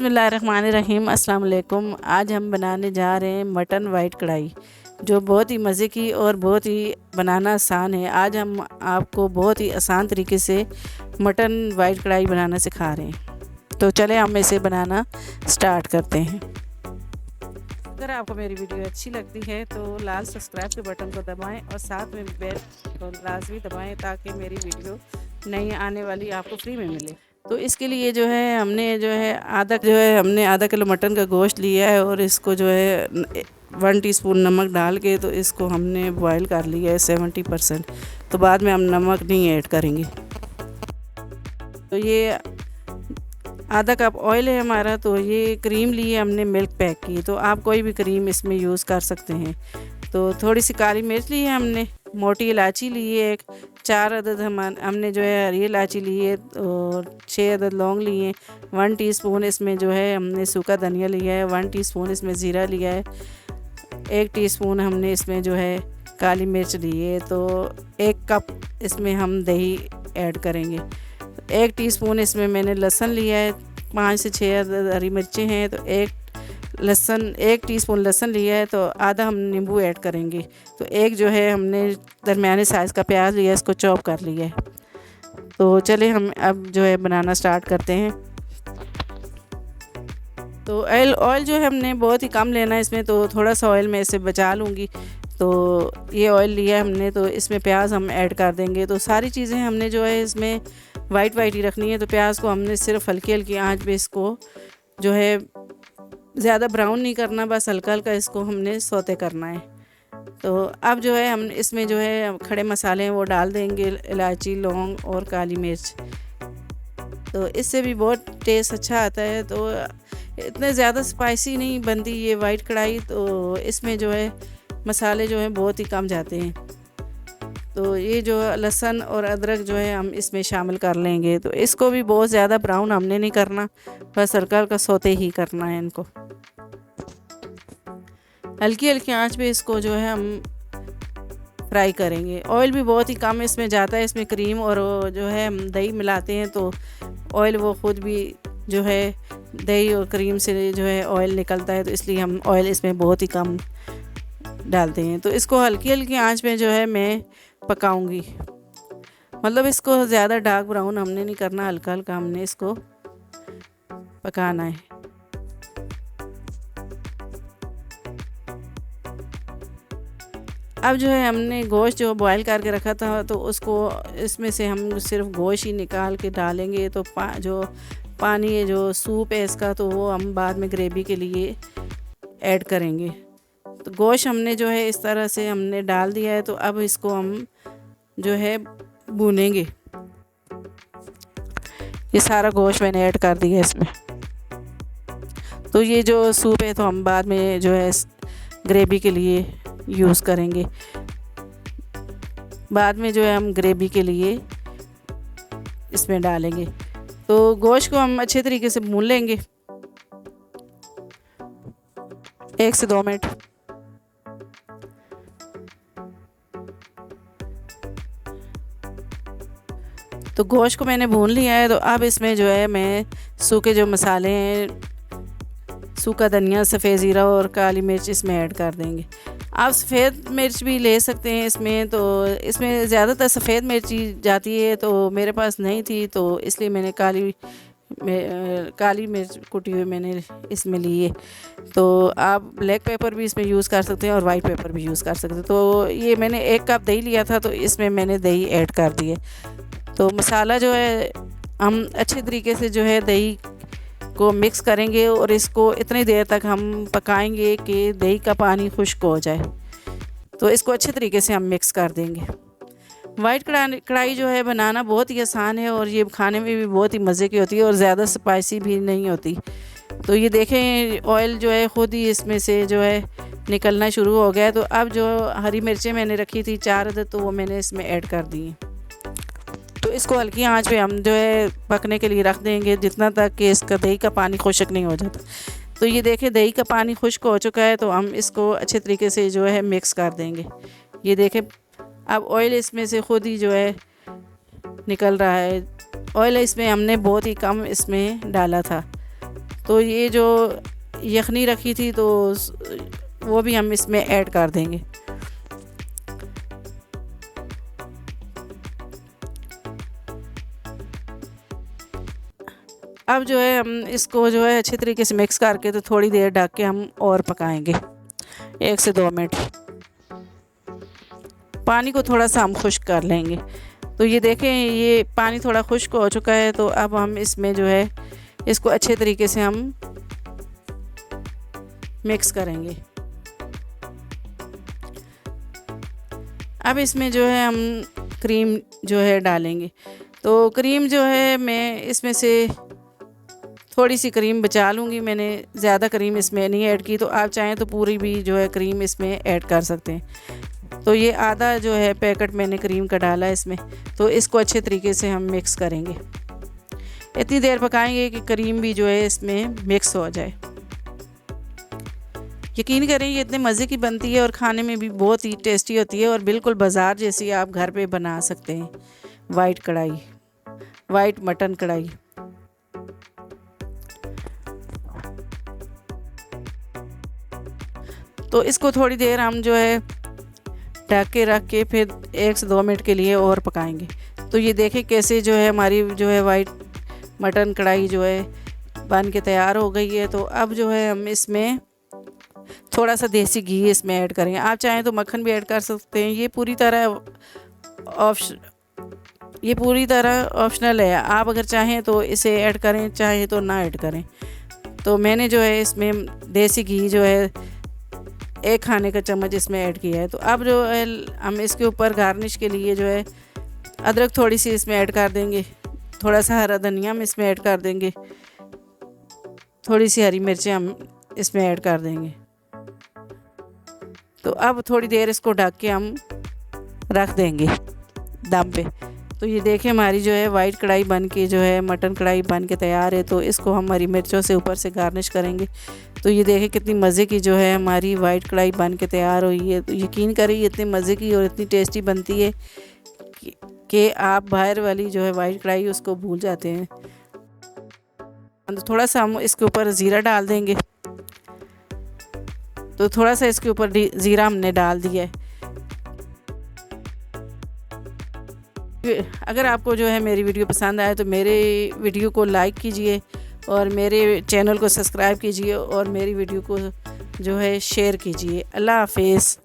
बिस्मिल्लाहिर्रहमानिर्रहीम अस्सलाम वालेकुम। आज हम बनाने जा रहे हैं मटन वाइट कढ़ाई, जो बहुत ही मज़े की और बहुत ही बनाना आसान है। आज हम आपको बहुत ही आसान तरीके से मटन वाइट कढ़ाई बनाना सिखा रहे हैं। तो चले हम इसे बनाना स्टार्ट करते हैं। अगर आपको मेरी वीडियो अच्छी लगती है तो लाल सब्सक्राइब के बटन को दबाएं और साथ में बेल को लाजमी दबाएं ताकि मेरी वीडियो नई आने वाली आपको फ्री में मिले। तो इसके लिए जो है हमने आधा किलो मटन का गोश्त लिया है और इसको जो है 1 टीस्पून नमक डाल के तो इसको हमने बॉईल कर लिया है 70%। तो बाद में हम नमक नहीं ऐड करेंगे। तो ये आधा कप ऑयल है हमारा। तो ये क्रीम ली है हमने मिल्क पैक की, तो आप कोई भी क्रीम इसमें यूज़ कर सकते हैं। तो थोड़ी सी काली मिर्च ली है हमने, मोटी इलायची ली है 4 अदद, हमने जो है हरी इलायची ली है और 6 अदद लौंग लिए हैं। 1 टीस्पून इसमें जो है हमने सूखा धनिया लिया है। 1 टीस्पून इसमें ज़ीरा लिया है। 1 टीस्पून हमने इसमें जो है काली मिर्च ली है। तो 1 कप इसमें हम दही ऐड करेंगे। 1 टीस्पून इसमें मैंने लहसुन लिया है। 5 से 6 अदद हरी मिर्चें हैं। तो 1 टीस्पून लहसुन लिया है। तो आधा हम नींबू ऐड करेंगे। तो एक जो है हमने दरमियाने साइज़ का प्याज लिया है, इसको चॉप कर लिया है। तो चले हम अब जो है बनाना स्टार्ट करते हैं। तो ऑयल जो है हमने बहुत ही कम लेना है इसमें, तो थोड़ा सा ऑयल मैं इसे बचा लूँगी। तो ये ऑयल लिया है हमने, तो इसमें प्याज हम ऐड कर देंगे। तो सारी चीज़ें हमने जो है इसमें वाइट ही रखनी है। तो प्याज को हमने सिर्फ हल्की हल्की आंच पे इसको जो है ज़्यादा ब्राउन नहीं करना, बस हल्का हल्का इसको हमने सौते करना है। तो अब जो है हम इसमें जो है खड़े मसाले हैं वो डाल देंगे, इलायची, लौंग और काली मिर्च। तो इससे भी बहुत टेस्ट अच्छा आता है। तो इतने ज़्यादा स्पाइसी नहीं बनती ये वाइट कढ़ाई। तो इसमें जो है मसाले जो हैं बहुत ही कम जाते हैं। तो ये जो लहसुन और अदरक जो है हम इसमें शामिल कर लेंगे। तो इसको भी बहुत ज़्यादा ब्राउन हमने नहीं करना, बस हल्का हल्का सौते ही करना है इनको। हल्की हल्की आंच पे इसको जो है हम फ्राई करेंगे। ऑयल भी बहुत ही कम इसमें जाता है। इसमें क्रीम और जो है हम दही मिलाते हैं, तो ऑयल वो ख़ुद भी जो है दही और क्रीम से जो है ऑयल निकलता है। तो इसलिए हम ऑयल इसमें बहुत ही कम डालते हैं। तो इसको हल्की हल्की आंच पे जो है मैं पकाऊंगी। मतलब इसको ज़्यादा डार्क ब्राउन हमने नहीं करना, हल्का हल्का हमने इसको पकाना है। अब जो है हमने गोश्त जो बॉईल करके रखा था, तो उसको इसमें से हम सिर्फ गोश्त ही निकाल के डालेंगे। तो जो पानी है, जो सूप है इसका, तो वो हम बाद में ग्रेवी के लिए ऐड करेंगे। तो गोश्त हमने जो है इस तरह से हमने डाल दिया है। तो अब इसको हम जो है भूनेंगे। ये सारा गोश्त मैंने ऐड कर दिया इसमें। तो ये जो सूप है तो हम बाद में जो है ग्रेवी के लिए यूज़ करेंगे। बाद में जो है हम ग्रेवी के लिए इसमें डालेंगे। तो गोश्त को हम अच्छे तरीके से भून लेंगे 1 से 2 मिनट। तो गोश्त को मैंने भून लिया है। तो अब इसमें जो है मैं सूखे जो मसाले हैं, सूखा धनिया, सफ़ेद ज़ीरा और काली मिर्च इसमें ऐड कर देंगे। आप सफ़ेद मिर्च भी ले सकते हैं इसमें। तो इसमें ज़्यादातर सफ़ेद मिर्च जाती है, तो मेरे पास नहीं थी, तो इसलिए मैंने काली मिर्च कुटी हुई मैंने इसमें ली है। तो आप ब्लैक पेपर भी इसमें यूज़ कर सकते हैं और वाइट पेपर भी यूज़ कर सकते हैं। तो ये मैंने 1 कप दही लिया था, तो इसमें मैंने दही ऐड कर दी है। तो मसाला जो है हम अच्छे तरीके से जो है दही को मिक्स करेंगे और इसको इतनी देर तक हम पकाएंगे कि दही का पानी खुश्क हो जाए। तो इसको अच्छे तरीके से हम मिक्स कर देंगे। वाइट कढ़ाई जो है बनाना बहुत ही आसान है और ये खाने में भी बहुत ही मज़े की होती है और ज़्यादा स्पाइसी भी नहीं होती। तो ये देखें ऑयल जो है ख़ुद ही इसमें से जो है निकलना शुरू हो गया है। तो अब जो हरी मिर्चें मैंने रखी थी 4 अदद, तो वो मैंने इसमें ऐड कर दी हैं। तो इसको हल्की आंच पे हम जो है पकने के लिए रख देंगे जितना तक कि इसका दही का पानी खुश्क नहीं हो जाता। तो ये देखें दही का पानी खुश्क हो चुका है। तो हम इसको अच्छे तरीके से जो है मिक्स कर देंगे। ये देखें अब ऑयल इसमें से ख़ुद ही जो है निकल रहा है। ऑयल इसमें हमने बहुत ही कम इसमें डाला था। तो ये जो यखनी रखी थी तो वो भी हम इसमें ऐड कर देंगे। अब जो है हम इसको जो है अच्छी तरीके से मिक्स करके तो थोड़ी देर ढक के हम और पकाएंगे 1 से 2 मिनट। पानी को थोड़ा सा हम खुश्क कर लेंगे। तो ये देखें, ये पानी थोड़ा खुश्क हो चुका है। तो अब हम इसमें जो है इसको अच्छे तरीके से हम मिक्स करेंगे। अब इसमें जो है हम क्रीम जो है डालेंगे। तो क्रीम जो है मैं इसमें से थोड़ी सी क्रीम बचा लूँगी, मैंने ज़्यादा क्रीम इसमें नहीं ऐड की। तो आप चाहें तो पूरी भी जो है क्रीम इसमें ऐड कर सकते हैं। तो ये आधा जो है पैकेट मैंने क्रीम का डाला है इसमें। तो इसको अच्छे तरीके से हम मिक्स करेंगे। इतनी देर पकाएंगे कि क्रीम भी जो है इसमें मिक्स हो जाए। यकीन करें ये इतने मज़े की बनती है और खाने में भी बहुत ही टेस्टी होती है और बिल्कुल बाज़ार जैसी आप घर पे बना सकते हैं। वाइट मटन कढ़ाई। तो इसको थोड़ी देर हम जो है ढक के रख के फिर 1 से 2 मिनट के लिए और पकाएंगे। तो ये देखें कैसे जो है हमारी जो है वाइट मटन कढ़ाई जो है बन के तैयार हो गई है। तो अब जो है हम इसमें थोड़ा सा देसी घी इसमें ऐड करेंगे। आप चाहें तो मक्खन भी ऐड कर सकते हैं। ये पूरी तरह ऑप्शनल है। आप अगर चाहें तो इसे ऐड करें, चाहें तो ना ऐड करें। तो मैंने जो है इसमें देसी घी जो है 1 खाने का चम्मच इसमें ऐड किया है। तो अब जो है हम इसके ऊपर गार्निश के लिए जो है अदरक थोड़ी सी इसमें ऐड कर देंगे। थोड़ा सा हरा धनिया हम इसमें ऐड कर देंगे। थोड़ी सी हरी मिर्चें हम इसमें ऐड कर देंगे। तो अब थोड़ी देर इसको ढक के हम रख देंगे दम पे। तो ये देखें हमारी जो है वाइट कढ़ाई बन के जो है मटन कढ़ाई बन के तैयार है। तो इसको हम हरी मिर्चों से ऊपर से गार्निश करेंगे। तो ये देखें कितनी मज़े की जो है हमारी वाइट कढ़ाई बन के तैयार हुई है। तो यकीन करें ये इतनी मज़े की और इतनी टेस्टी बनती है कि आप बाहर वाली जो है वाइट कढ़ाई उसको भूल जाते हैं। तो थोड़ा सा हम इसके ऊपर ज़ीरा डाल देंगे। तो थोड़ा सा इसके ऊपर ज़ीरा हमने डाल दिया है। अगर आपको जो है मेरी वीडियो पसंद आए तो मेरे वीडियो को लाइक कीजिए और मेरे चैनल को सब्सक्राइब कीजिए और मेरी वीडियो को जो है शेयर कीजिए। अल्लाह हाफिज़।